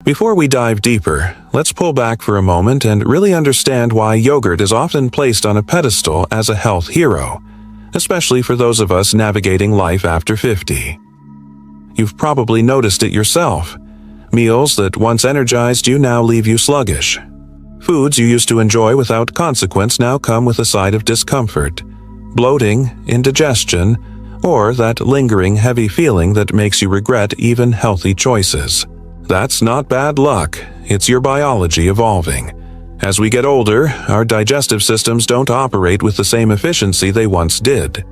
Before we dive deeper, let's pull back for a moment and really understand why yogurt is often placed on a pedestal as a health hero, especially for those of us navigating life after 50. You've probably noticed it yourself. Meals that once energized you now leave you sluggish. Foods you used to enjoy without consequence now come with a side of discomfort, bloating, indigestion, or that lingering heavy feeling that makes you regret even healthy choices. That's not bad luck, it's your biology evolving. As we get older, our digestive systems don't operate with the same efficiency they once did.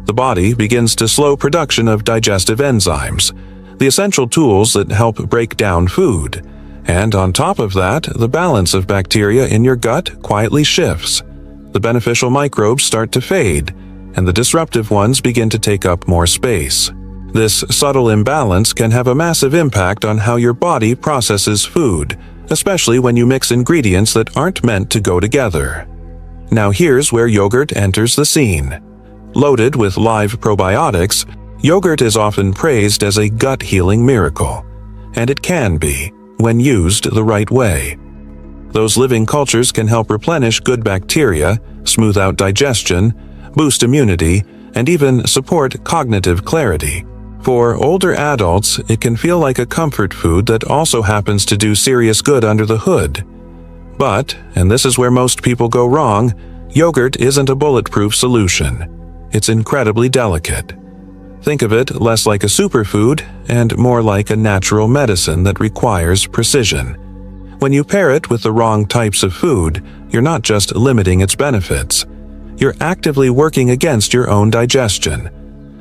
The body begins to slow production of digestive enzymes, the essential tools that help break down food. And on top of that, the balance of bacteria in your gut quietly shifts. The beneficial microbes start to fade, and the disruptive ones begin to take up more space. This subtle imbalance can have a massive impact on how your body processes food, especially when you mix ingredients that aren't meant to go together. Now here's where yogurt enters the scene. Loaded with live probiotics, yogurt is often praised as a gut-healing miracle. And it can be, when used the right way. Those living cultures can help replenish good bacteria, smooth out digestion, boost immunity, and even support cognitive clarity. For older adults, it can feel like a comfort food that also happens to do serious good under the hood. But, and this is where most people go wrong, yogurt isn't a bulletproof solution. It's incredibly delicate. Think of it less like a superfood and more like a natural medicine that requires precision. When you pair it with the wrong types of food, you're not just limiting its benefits. You're actively working against your own digestion.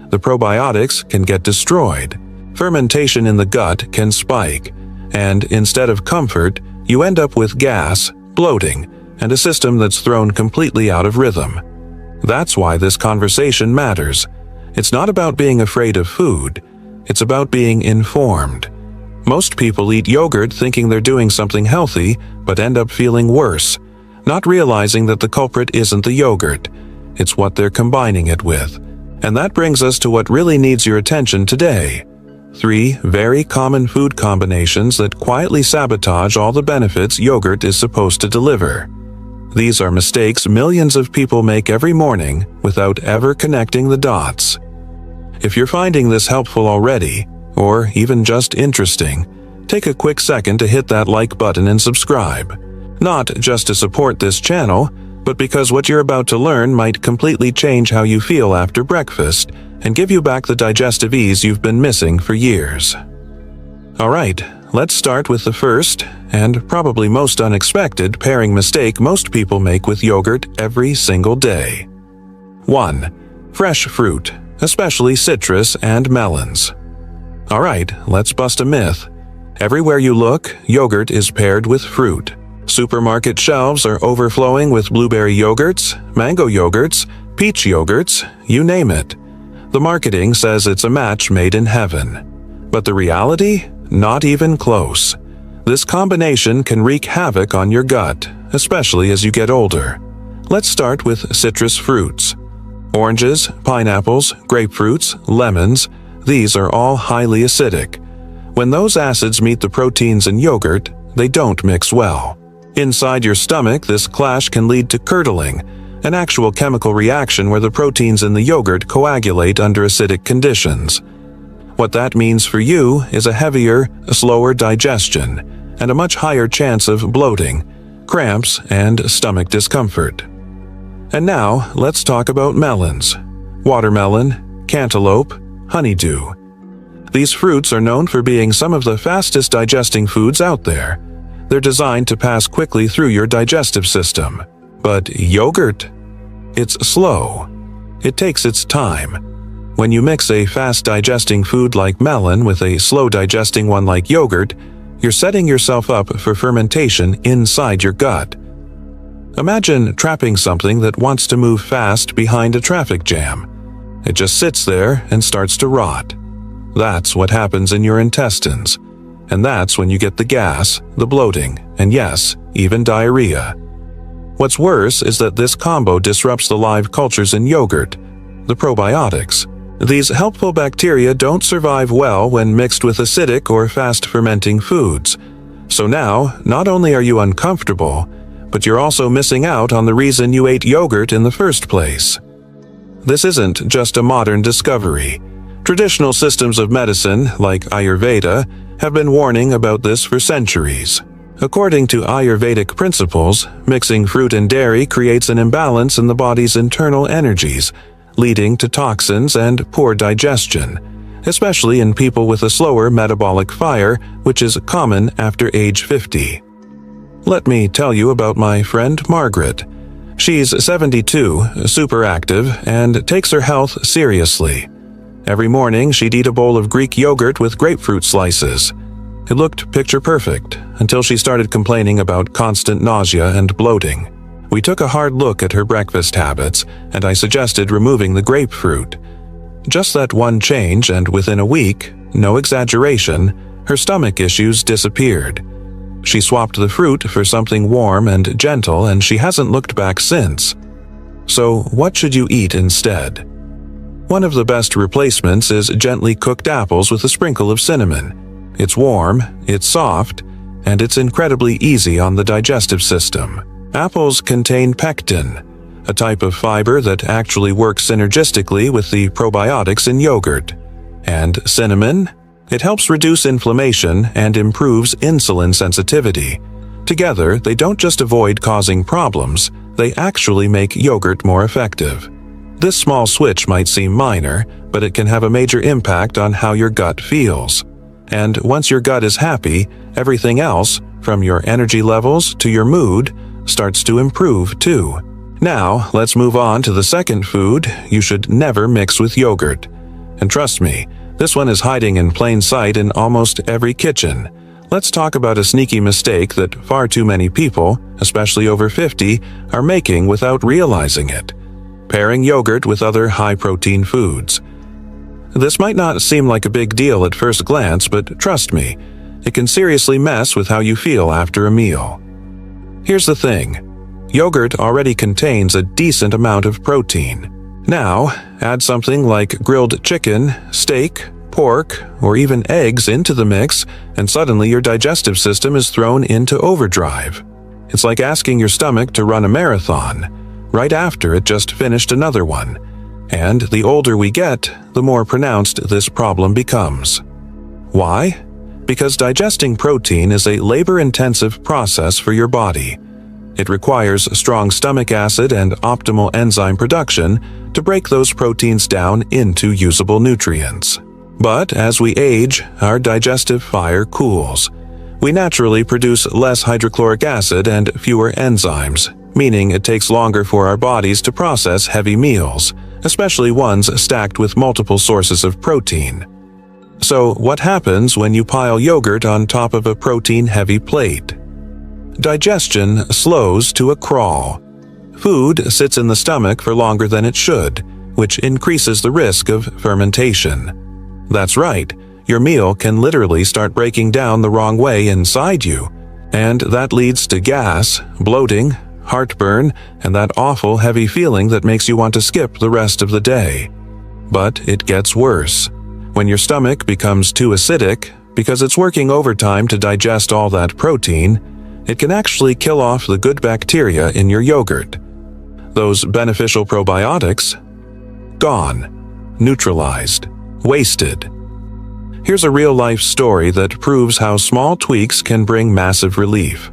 The probiotics can get destroyed, fermentation in the gut can spike, and instead of comfort, you end up with gas, bloating, and a system that's thrown completely out of rhythm. That's why this conversation matters. It's not about being afraid of food, it's about being informed. Most people eat yogurt thinking they're doing something healthy, but end up feeling worse, not realizing that the culprit isn't the yogurt, it's what they're combining it with. And that brings us to what really needs your attention today. 3 very common food combinations that quietly sabotage all the benefits yogurt is supposed to deliver. These are mistakes millions of people make every morning without ever connecting the dots. If you're finding this helpful already, or even just interesting, take a quick second to hit that like button and subscribe. Not just to support this channel, but because what you're about to learn might completely change how you feel after breakfast and give you back the digestive ease you've been missing for years. Alright, let's start with the first, and probably most unexpected, pairing mistake most people make with yogurt every single day. 1. Fresh fruit, especially citrus and melons. Alright, let's bust a myth. Everywhere you look, yogurt is paired with fruit. Supermarket shelves are overflowing with blueberry yogurts, mango yogurts, peach yogurts, you name it. The marketing says it's a match made in heaven. But the reality? Not even close. This combination can wreak havoc on your gut, especially as you get older. Let's start with citrus fruits. Oranges, pineapples, grapefruits, lemons, these are all highly acidic. When those acids meet the proteins in yogurt, they don't mix well. Inside your stomach, this clash can lead to curdling, an actual chemical reaction where the proteins in the yogurt coagulate under acidic conditions. What that means for you is a heavier, slower digestion, and a much higher chance of bloating, cramps, and stomach discomfort. And now, let's talk about melons. Watermelon, cantaloupe, honeydew. These fruits are known for being some of the fastest digesting foods out there. They're designed to pass quickly through your digestive system. But yogurt? It's slow. It takes its time. When you mix a fast-digesting food like melon with a slow-digesting one like yogurt, you're setting yourself up for fermentation inside your gut. Imagine trapping something that wants to move fast behind a traffic jam. It just sits there and starts to rot. That's what happens in your intestines. And that's when you get the gas, the bloating, and yes, even diarrhea. What's worse is that this combo disrupts the live cultures in yogurt, the probiotics. These helpful bacteria don't survive well when mixed with acidic or fast-fermenting foods. So now, not only are you uncomfortable, but you're also missing out on the reason you ate yogurt in the first place. This isn't just a modern discovery. Traditional systems of medicine, like Ayurveda, have been warning about this for centuries. According to Ayurvedic principles, mixing fruit and dairy creates an imbalance in the body's internal energies, leading to toxins and poor digestion, especially in people with a slower metabolic fire, which is common after age 50. Let me tell you about my friend Margaret. She's 72, super active, and takes her health seriously. Every morning, she'd eat a bowl of Greek yogurt with grapefruit slices. It looked picture perfect until she started complaining about constant nausea and bloating. We took a hard look at her breakfast habits, and I suggested removing the grapefruit. Just that one change, and within a week, no exaggeration, her stomach issues disappeared. She swapped the fruit for something warm and gentle, and she hasn't looked back since. So, what should you eat instead? One of the best replacements is gently cooked apples with a sprinkle of cinnamon. It's warm, it's soft, and it's incredibly easy on the digestive system. Apples contain pectin, a type of fiber that actually works synergistically with the probiotics in yogurt. And cinnamon? It helps reduce inflammation and improves insulin sensitivity. Together, they don't just avoid causing problems, they actually make yogurt more effective. This small switch might seem minor, but it can have a major impact on how your gut feels. And once your gut is happy, everything else, from your energy levels to your mood, starts to improve too. Now, let's move on to the second food you should never mix with yogurt. And trust me, this one is hiding in plain sight in almost every kitchen. Let's talk about a sneaky mistake that far too many people, especially over 50, are making without realizing it: pairing yogurt with other high-protein foods. This might not seem like a big deal at first glance, but trust me, it can seriously mess with how you feel after a meal. Here's the thing: yogurt already contains a decent amount of protein. Now, add something like grilled chicken, steak, pork, or even eggs into the mix, and suddenly your digestive system is thrown into overdrive. It's like asking your stomach to run a marathon, right after it just finished another one. And the older we get, the more pronounced this problem becomes. Why? Because digesting protein is a labor-intensive process for your body. It requires strong stomach acid and optimal enzyme production to break those proteins down into usable nutrients. But as we age, our digestive fire cools. We naturally produce less hydrochloric acid and fewer enzymes, meaning it takes longer for our bodies to process heavy meals, especially ones stacked with multiple sources of protein. So what happens when you pile yogurt on top of a protein-heavy plate? Digestion slows to a crawl. Food sits in the stomach for longer than it should, which increases the risk of fermentation. That's right, your meal can literally start breaking down the wrong way inside you, and that leads to gas, bloating, heartburn, and that awful heavy feeling that makes you want to skip the rest of the day. But it gets worse. When your stomach becomes too acidic, because it's working overtime to digest all that protein, it can actually kill off the good bacteria in your yogurt. Those beneficial probiotics? Gone. Neutralized. Wasted. Here's a real-life story that proves how small tweaks can bring massive relief.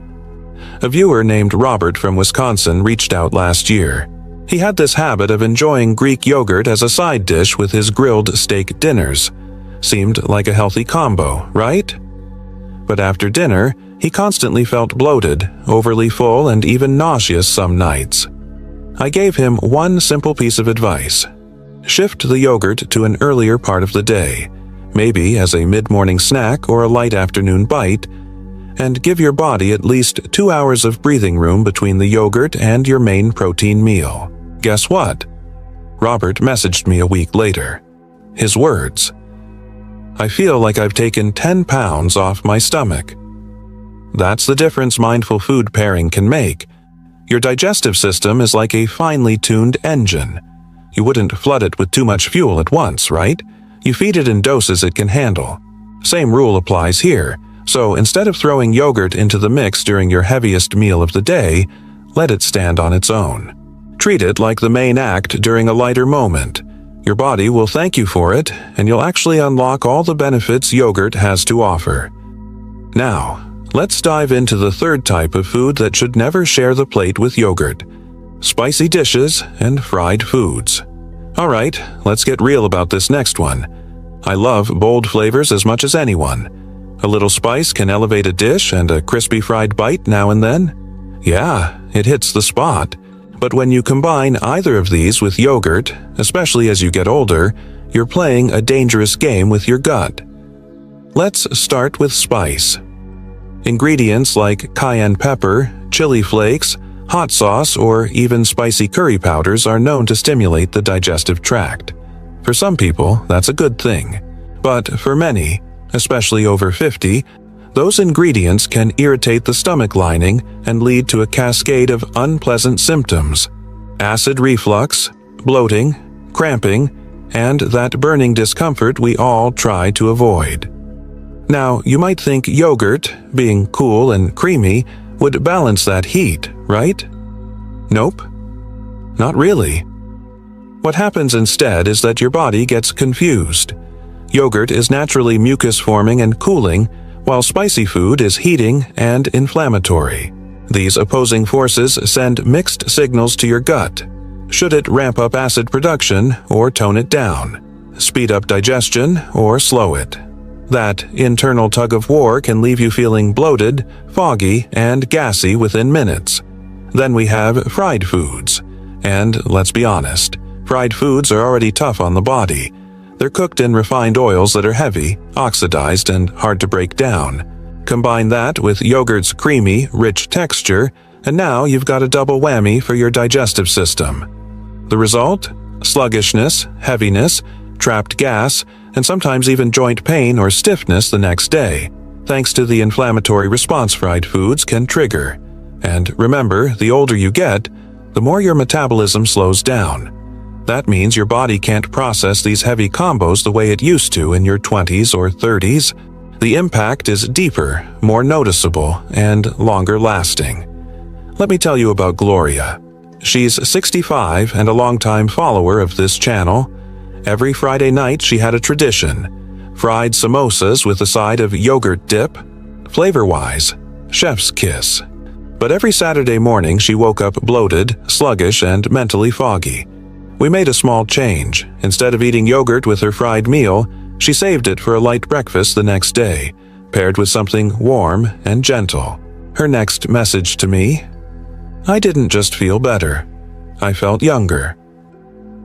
A viewer named Robert from Wisconsin reached out last year. He had this habit of enjoying Greek yogurt as a side dish with his grilled steak dinners. Seemed like a healthy combo, right? But after dinner, he constantly felt bloated, overly full, and even nauseous some nights. I gave him one simple piece of advice. Shift the yogurt to an earlier part of the day, maybe as a mid-morning snack or a light afternoon bite, and give your body at least 2 hours of breathing room between the yogurt and your main protein meal. Guess what? Robert messaged me a week later. His words: "I feel like I've taken 10 pounds off my stomach." That's the difference mindful food pairing can make. Your digestive system is like a finely tuned engine. You wouldn't flood it with too much fuel at once, right? You feed it in doses it can handle. Same rule applies here. So instead of throwing yogurt into the mix during your heaviest meal of the day, let it stand on its own. Treat it like the main act during a lighter moment. Your body will thank you for it, and you'll actually unlock all the benefits yogurt has to offer. Now, let's dive into the third type of food that should never share the plate with yogurt: spicy dishes and fried foods. Alright, let's get real about this next one. I love bold flavors as much as anyone. A little spice can elevate a dish, and a crispy fried bite now and then? Yeah, it hits the spot. But when you combine either of these with yogurt, especially as you get older, you're playing a dangerous game with your gut. Let's start with spice. Ingredients like cayenne pepper, chili flakes, hot sauce, or even spicy curry powders are known to stimulate the digestive tract. For some people, that's a good thing. But for many, especially over 50, those ingredients can irritate the stomach lining and lead to a cascade of unpleasant symptoms: acid reflux, bloating, cramping, and that burning discomfort we all try to avoid. Now, you might think yogurt, being cool and creamy, would balance that heat, right? Nope. Not really. What happens instead is that your body gets confused. Yogurt is naturally mucus-forming and cooling, while spicy food is heating and inflammatory. These opposing forces send mixed signals to your gut. Should it ramp up acid production or tone it down? Speed up digestion or slow it? That internal tug-of-war can leave you feeling bloated, foggy, and gassy within minutes. Then we have fried foods. And let's be honest, fried foods are already tough on the body. They're cooked in refined oils that are heavy, oxidized, and hard to break down. Combine that with yogurt's creamy, rich texture, and now you've got a double whammy for your digestive system. The result? Sluggishness, heaviness, trapped gas, and sometimes even joint pain or stiffness the next day, thanks to the inflammatory response fried foods can trigger. And remember, the older you get, the more your metabolism slows down. That means your body can't process these heavy combos the way it used to in your 20s or 30s. The impact is deeper, more noticeable, and longer lasting. Let me tell you about Gloria. She's 65 and a longtime follower of this channel. Every Friday night she had a tradition: fried samosas with a side of yogurt dip. Flavor-wise, chef's kiss. But every Saturday morning she woke up bloated, sluggish, and mentally foggy. We made a small change. Instead of eating yogurt with her fried meal, she saved it for a light breakfast the next day, paired with something warm and gentle. Her next message to me: I didn't just feel better. I felt younger.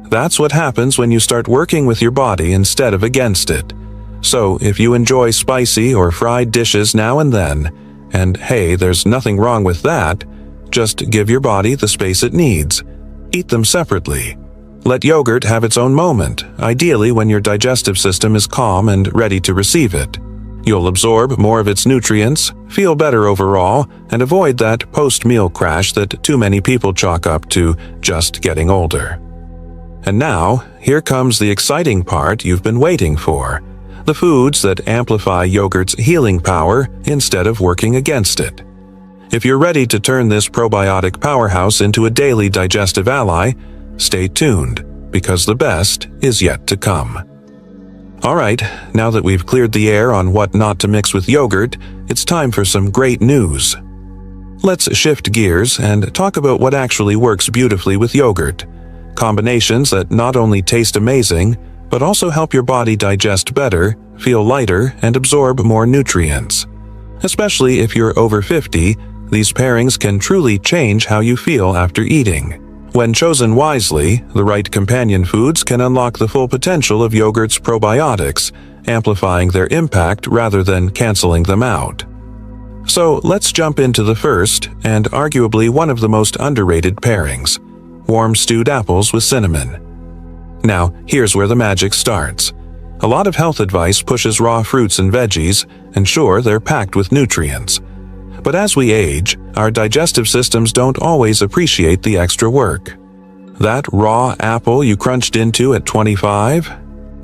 That's what happens when you start working with your body instead of against it. So if you enjoy spicy or fried dishes now and then, and hey, there's nothing wrong with that, just give your body the space it needs. Eat them separately. Let yogurt have its own moment, ideally when your digestive system is calm and ready to receive it. You'll absorb more of its nutrients, feel better overall, and avoid that post-meal crash that too many people chalk up to just getting older. And now, here comes the exciting part you've been waiting for: the foods that amplify yogurt's healing power instead of working against it. If you're ready to turn this probiotic powerhouse into a daily digestive ally, stay tuned, because the best is yet to come. Alright, now that we've cleared the air on what not to mix with yogurt, it's time for some great news. Let's shift gears and talk about what actually works beautifully with yogurt. Combinations that not only taste amazing, but also help your body digest better, feel lighter, and absorb more nutrients. Especially if you're over 50, these pairings can truly change how you feel after eating. When chosen wisely, the right companion foods can unlock the full potential of yogurt's probiotics, amplifying their impact rather than canceling them out. So let's jump into the first, and arguably one of the most underrated pairings: warm stewed apples with cinnamon. Now, here's where the magic starts. A lot of health advice pushes raw fruits and veggies, and sure, they're packed with nutrients. But as we age, our digestive systems don't always appreciate the extra work. That raw apple you crunched into at 25?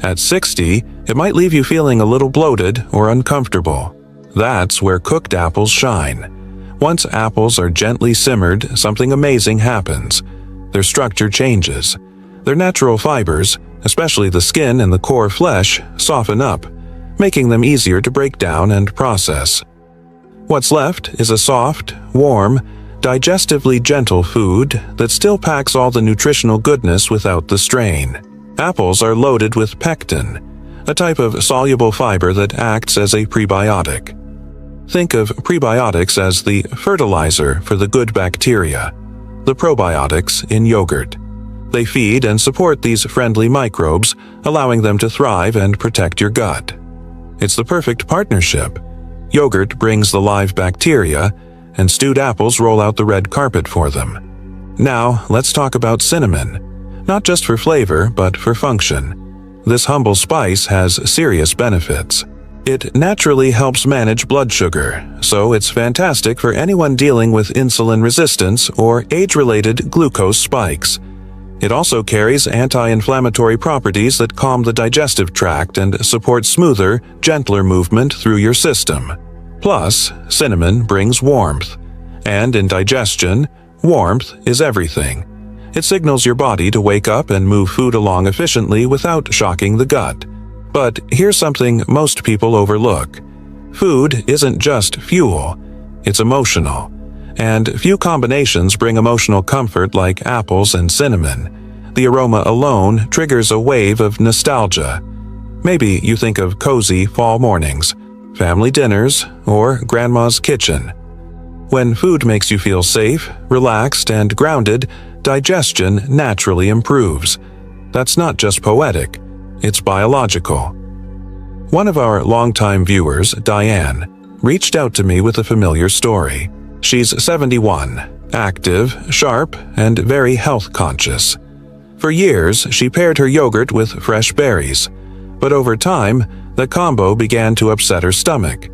At 60, it might leave you feeling a little bloated or uncomfortable. That's where cooked apples shine. Once apples are gently simmered, something amazing happens. Their structure changes. Their natural fibers, especially the skin and the core flesh, soften up, making them easier to break down and process. What's left is a soft, warm, digestively gentle food that still packs all the nutritional goodness without the strain. Apples are loaded with pectin, a type of soluble fiber that acts as a prebiotic. Think of prebiotics as the fertilizer for the good bacteria, the probiotics in yogurt. They feed and support these friendly microbes, allowing them to thrive and protect your gut. It's the perfect partnership. Yogurt brings the live bacteria, and stewed apples roll out the red carpet for them. Now, let's talk about cinnamon. Not just for flavor, but for function. This humble spice has serious benefits. It naturally helps manage blood sugar, so it's fantastic for anyone dealing with insulin resistance or age-related glucose spikes. It also carries anti-inflammatory properties that calm the digestive tract and support smoother, gentler movement through your system. Plus, cinnamon brings warmth. And in digestion, warmth is everything. It signals your body to wake up and move food along efficiently without shocking the gut. But here's something most people overlook. Food isn't just fuel, it's emotional. And few combinations bring emotional comfort like apples and cinnamon. The aroma alone triggers a wave of nostalgia. Maybe you think of cozy fall mornings, family dinners, or grandma's kitchen. When food makes you feel safe, relaxed, and grounded, digestion naturally improves. That's not just poetic, it's biological. One of our longtime viewers, Diane, reached out to me with a familiar story. She's 71, active, sharp, and very health conscious. For years, she paired her yogurt with fresh berries, but over time, the combo began to upset her stomach.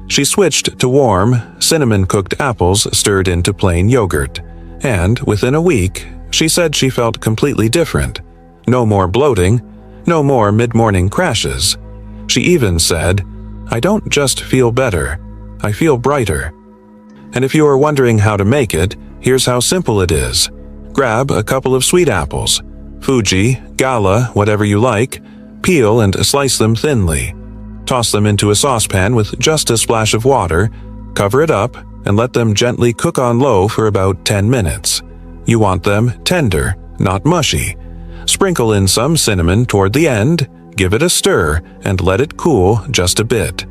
She switched to warm, cinnamon-cooked apples stirred into plain yogurt, and within a week, she said she felt completely different. No more bloating, no more mid-morning crashes. She even said, "I don't just feel better, I feel brighter." And if you are wondering how to make it, here's how simple it is. Grab a couple of sweet apples, Fuji, Gala, whatever you like, peel and slice them thinly. Toss them into a saucepan with just a splash of water, cover it up, and let them gently cook on low for about 10 minutes. You want them tender, not mushy. Sprinkle in some cinnamon toward the end, give it a stir, and let it cool just a bit.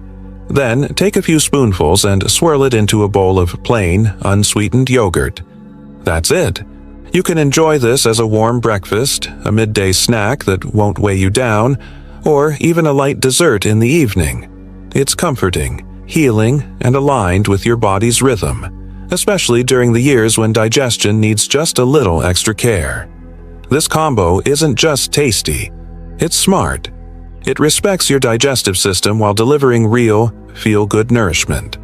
Then take a few spoonfuls and swirl it into a bowl of plain, unsweetened yogurt. That's it. You can enjoy this as a warm breakfast, a midday snack that won't weigh you down, or even a light dessert in the evening. It's comforting, healing, and aligned with your body's rhythm, especially during the years when digestion needs just a little extra care. This combo isn't just tasty, it's smart. It respects your digestive system while delivering real, feel-good nourishment.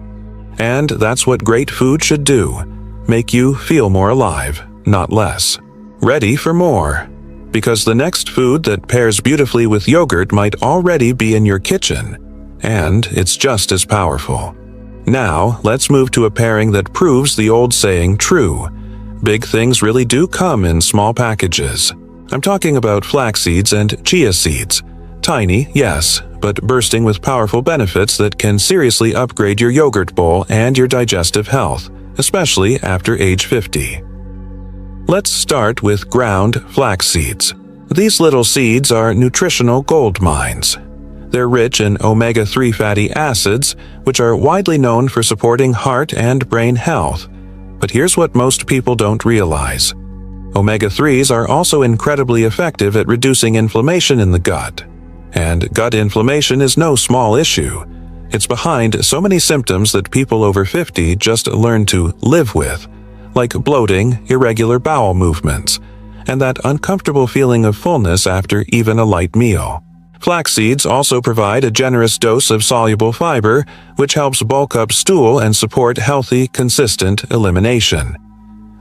And that's what great food should do, make you feel more alive, not less. Ready for more. Because the next food that pairs beautifully with yogurt might already be in your kitchen, and it's just as powerful. Now, let's move to a pairing that proves the old saying true. Big things really do come in small packages. I'm talking about flax seeds and chia seeds. Tiny, yes, but bursting with powerful benefits that can seriously upgrade your yogurt bowl and your digestive health, especially after age 50. Let's start with ground flax seeds. These little seeds are nutritional gold mines. They're rich in omega-3 fatty acids, which are widely known for supporting heart and brain health. But here's what most people don't realize. Omega-3s are also incredibly effective at reducing inflammation in the gut. And gut inflammation is no small issue. It's behind so many symptoms that people over 50 just learn to live with, like bloating, irregular bowel movements, and that uncomfortable feeling of fullness after even a light meal. Flax seeds also provide a generous dose of soluble fiber, which helps bulk up stool and support healthy, consistent elimination.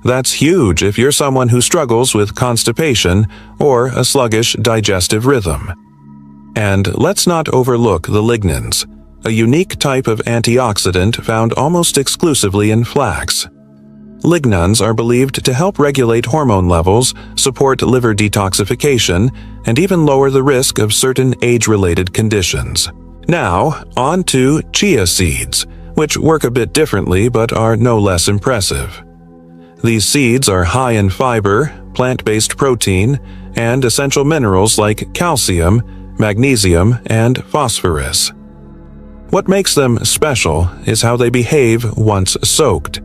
That's huge if you're someone who struggles with constipation or a sluggish digestive rhythm. And let's not overlook the lignans. a unique type of antioxidant found almost exclusively in flax. Lignans are believed to help regulate hormone levels, support liver detoxification, and even lower the risk of certain age-related conditions. Now, on to chia seeds, which work a bit differently but are no less impressive. These seeds are high in fiber, plant-based protein, and essential minerals like calcium, magnesium, and phosphorus. What makes them special is how they behave once soaked.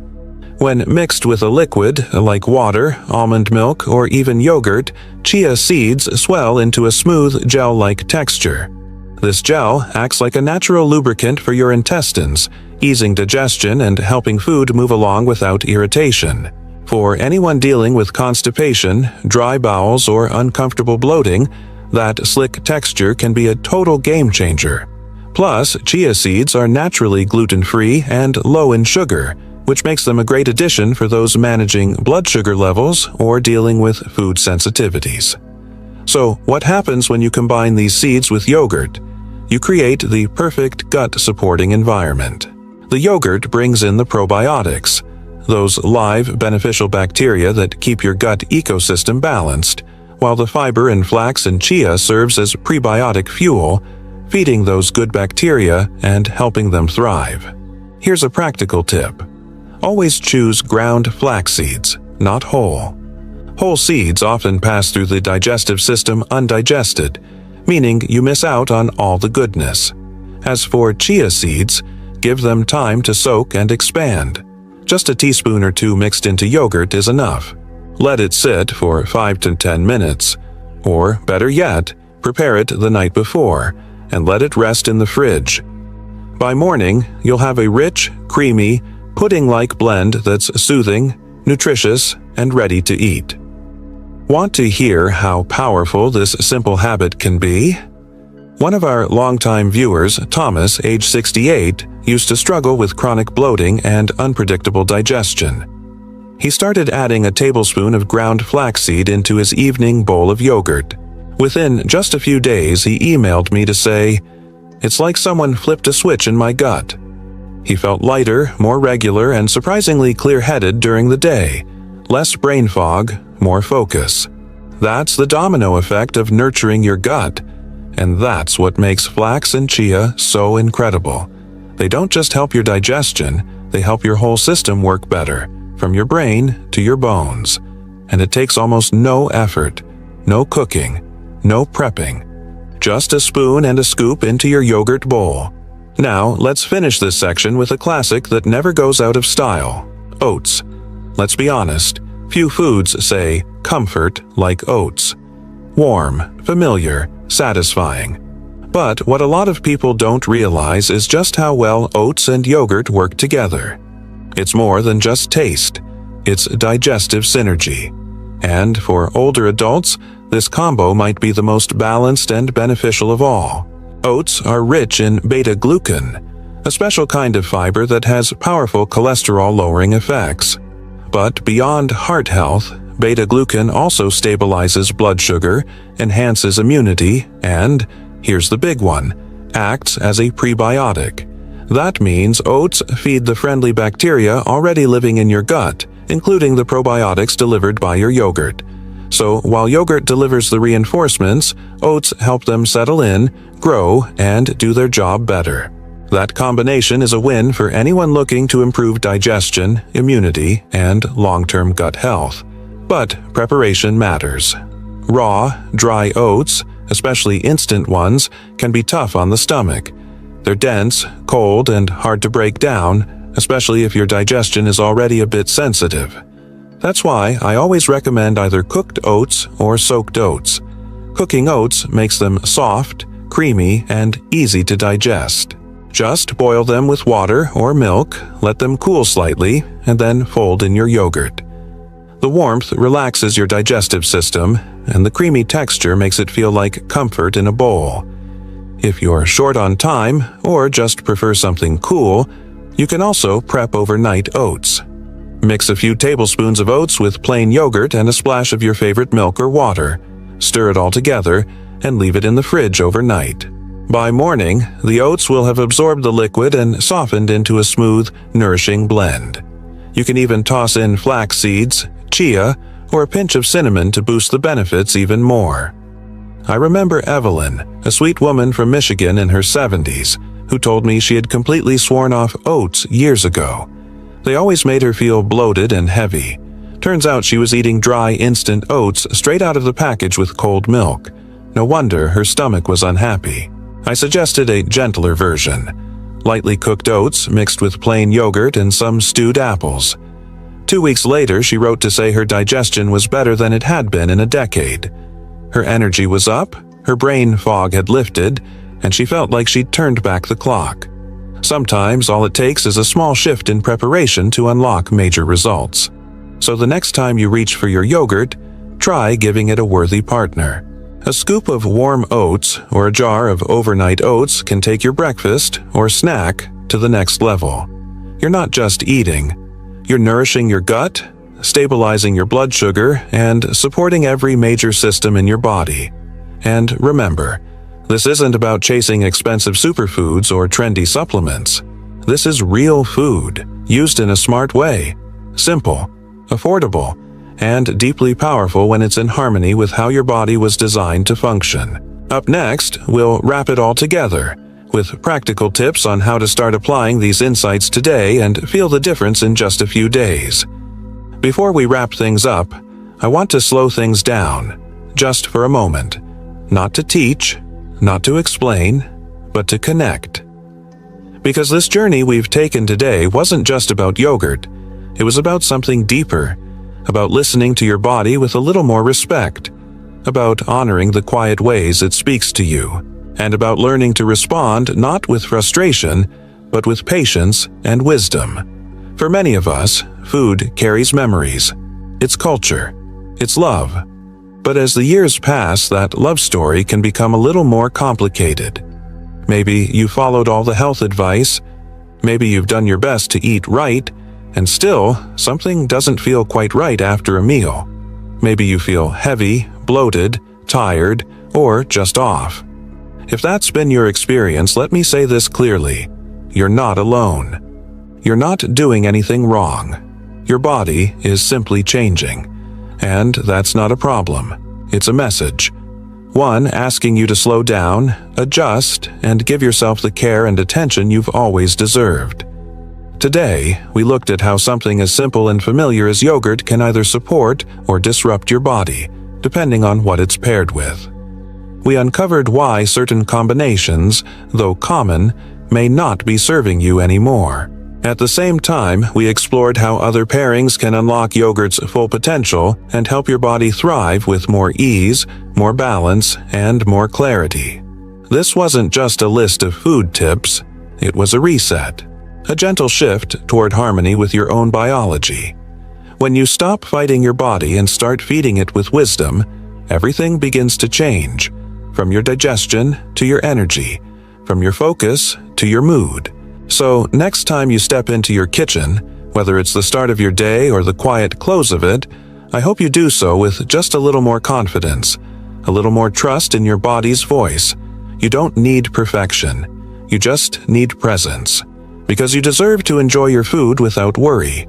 When mixed with a liquid like water, almond milk, or even yogurt, chia seeds swell into a smooth gel-like texture. This gel acts like a natural lubricant for your intestines, easing digestion and helping food move along without irritation. For anyone dealing with constipation, dry bowels, or uncomfortable bloating, that slick texture can be a total game-changer. Plus, chia seeds are naturally gluten-free and low in sugar, which makes them a great addition for those managing blood sugar levels or dealing with food sensitivities. So, what happens when you combine these seeds with yogurt? You create the perfect gut-supporting environment. The yogurt brings in the probiotics, those live, beneficial bacteria that keep your gut ecosystem balanced, while the fiber in flax and chia serves as prebiotic fuel, feeding those good bacteria and helping them thrive. Here's a practical tip. Always choose ground flax seeds, not whole. Whole seeds often pass through the digestive system undigested, meaning you miss out on all the goodness. As for chia seeds, give them time to soak and expand. Just a teaspoon or two mixed into yogurt is enough. Let it sit for 5 to 10 minutes. Or, better yet, prepare it the night before and let it rest in the fridge. By morning, you'll have a rich, creamy, pudding-like blend that's soothing, nutritious, and ready to eat. Want to hear how powerful this simple habit can be? One of our longtime viewers, Thomas, age 68, used to struggle with chronic bloating and unpredictable digestion. He started adding a tablespoon of ground flaxseed into his evening bowl of yogurt. Within just a few days, he emailed me to say, "It's like someone flipped a switch in my gut." He felt lighter, more regular, and surprisingly clear-headed during the day. Less brain fog, more focus. That's the domino effect of nurturing your gut. And that's what makes flax and chia so incredible. They don't just help your digestion, they help your whole system work better, from your brain to your bones. And it takes almost no effort, no cooking, no prepping. Just a spoon and a scoop into your yogurt bowl. Now, let's finish this section with a classic that never goes out of style: oats. Let's be honest, few foods say comfort like oats. Warm, familiar, satisfying. But what a lot of people don't realize is just how well oats and yogurt work together. It's more than just taste. It's digestive synergy. And for older adults, this combo might be the most balanced and beneficial of all. Oats are rich in beta-glucan, a special kind of fiber that has powerful cholesterol-lowering effects. But beyond heart health, beta-glucan also stabilizes blood sugar, enhances immunity, and, here's the big one, acts as a prebiotic. That means oats feed the friendly bacteria already living in your gut, including the probiotics delivered by your yogurt. So while yogurt delivers the reinforcements, oats help them settle in, grow, and do their job better. That combination is a win for anyone looking to improve digestion, immunity, and long-term gut health. But preparation matters. Raw, dry oats, especially instant ones, can be tough on the stomach. They're dense, cold, and hard to break down, especially if your digestion is already a bit sensitive. That's why I always recommend either cooked oats or soaked oats. Cooking oats makes them soft, creamy, and easy to digest. Just boil them with water or milk, let them cool slightly, and then fold in your yogurt. The warmth relaxes your digestive system, and the creamy texture makes it feel like comfort in a bowl. If you're short on time, or just prefer something cool, you can also prep overnight oats. Mix a few tablespoons of oats with plain yogurt and a splash of your favorite milk or water. Stir it all together and leave it in the fridge overnight. By morning, the oats will have absorbed the liquid and softened into a smooth, nourishing blend. You can even toss in flax seeds, chia, or a pinch of cinnamon to boost the benefits even more. I remember Evelyn, a sweet woman from Michigan in her 70s, who told me she had completely sworn off oats years ago. They always made her feel bloated and heavy. Turns out she was eating dry instant oats straight out of the package with cold milk. No wonder her stomach was unhappy. I suggested a gentler version: lightly cooked oats mixed with plain yogurt and some stewed apples. 2 weeks later, she wrote to say her digestion was better than it had been in a decade. Her energy was up, her brain fog had lifted, and she felt like she'd turned back the clock. Sometimes all it takes is a small shift in preparation to unlock major results. So the next time you reach for your yogurt, try giving it a worthy partner. A scoop of warm oats or a jar of overnight oats can take your breakfast or snack to the next level. You're not just eating. You're nourishing your gut, stabilizing your blood sugar, and supporting every major system in your body. And remember, this isn't about chasing expensive superfoods or trendy supplements. This is real food, used in a smart way, simple, affordable, and deeply powerful when it's in harmony with how your body was designed to function. Up next, we'll wrap it all together with practical tips on how to start applying these insights today and feel the difference in just a few days. Before we wrap things up, I want to slow things down, just for a moment. Not to teach, not to explain, but to connect. Because this journey we've taken today wasn't just about yogurt. It was about something deeper, about listening to your body with a little more respect, about honoring the quiet ways it speaks to you, and about learning to respond not with frustration, but with patience and wisdom. For many of us, food carries memories. It's culture. It's love. But as the years pass, that love story can become a little more complicated. Maybe you followed all the health advice. Maybe you've done your best to eat right, and still, something doesn't feel quite right after a meal. Maybe you feel heavy, bloated, tired, or just off. If that's been your experience, let me say this clearly: you're not alone. You're not doing anything wrong. Your body is simply changing. And that's not a problem. It's a message. One asking you to slow down, adjust, and give yourself the care and attention you've always deserved. Today, we looked at how something as simple and familiar as yogurt can either support or disrupt your body, depending on what it's paired with. We uncovered why certain combinations, though common, may not be serving you anymore. At the same time, we explored how other pairings can unlock yogurt's full potential and help your body thrive with more ease, more balance, and more clarity. This wasn't just a list of food tips, it was a reset, a gentle shift toward harmony with your own biology. When you stop fighting your body and start feeding it with wisdom, everything begins to change. From your digestion to your energy, from your focus to your mood. So next time you step into your kitchen, whether it's the start of your day or the quiet close of it, I hope you do so with just a little more confidence, a little more trust in your body's voice. You don't need perfection. You just need presence. Because you deserve to enjoy your food without worry.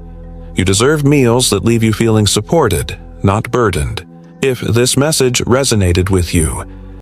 You deserve meals that leave you feeling supported, not burdened. If this message resonated with you,